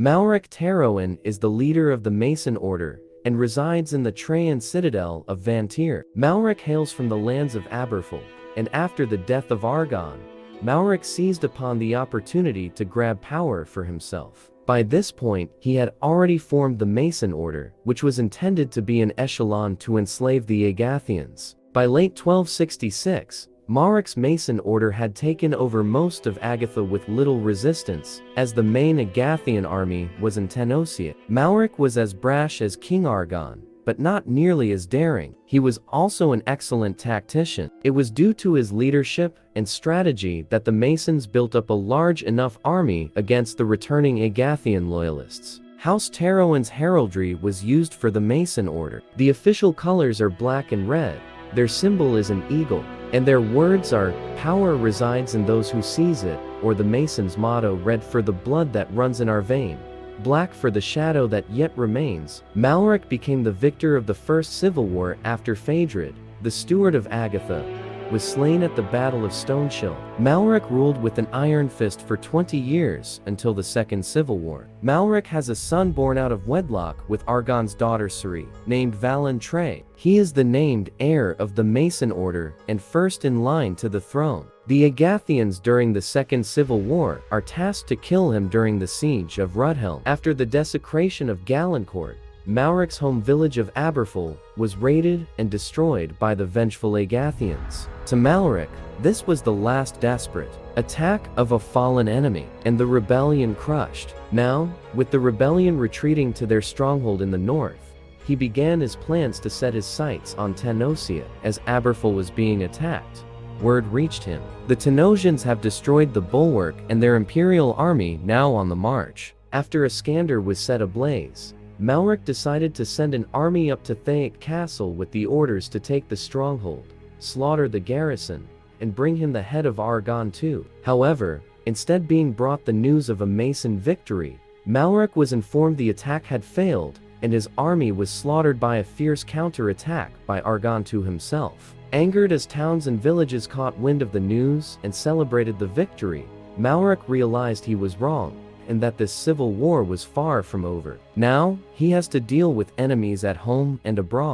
Malric Terouan is the leader of the Mason Order and resides in the Trajan citadel of Vantir. Malric hails from the lands of Aberfell, and after the death of Argon, Malric seized upon the opportunity to grab power for himself. By this point, he had already formed the Mason Order, which was intended to be an echelon to enslave the Agathians. By late 1266, Malric's Mason Order had taken over most of Agatha with little resistance, as the main Agathian army was in Tenosia. Malric was as brash as King Argon, but not nearly as daring. He was also an excellent tactician. It was due to his leadership and strategy that the Masons built up a large enough army against the returning Agathian loyalists. House Terouan's heraldry was used for the Mason Order. The official colors are black and red, their symbol is an eagle, and their words are, "Power resides in those who seize it," or the Masons' motto, "Red for the blood that runs in our vein, black for the shadow that yet remains." Malric became the victor of the First Civil War after Phaedrid, the steward of Agatha, was slain at the Battle of Stoneshill. Malric ruled with an iron fist for 20 years until the Second Civil War. Malric has a son born out of wedlock with Argon's daughter Ciri, named Valentre. He is the named heir of the Mason Order and first in line to the throne. The Agathians during the Second Civil War are tasked to kill him during the siege of Rudhelm. After the desecration of Galencourt, Malric's home village of Aberfell was raided and destroyed by the vengeful Agathians. To Malric, this was the last desperate attack of a fallen enemy, and the rebellion crushed. Now, with the rebellion retreating to their stronghold in the north, he began his plans to set his sights on Tenosia. As Aberfell was being attacked, word reached him. The Tenosians have destroyed the bulwark and their imperial army now on the march. After Iskander was set ablaze, Malric decided to send an army up to Thaic Castle with the orders to take the stronghold, slaughter the garrison, and bring him the head of Argon II. However, instead being brought the news of a Mason victory, Malric was informed the attack had failed, and his army was slaughtered by a fierce counter-attack by Argon II himself. Angered as towns and villages caught wind of the news and celebrated the victory, Malric realized he was wrong, and that this civil war was far from over. Now, he has to deal with enemies at home and abroad.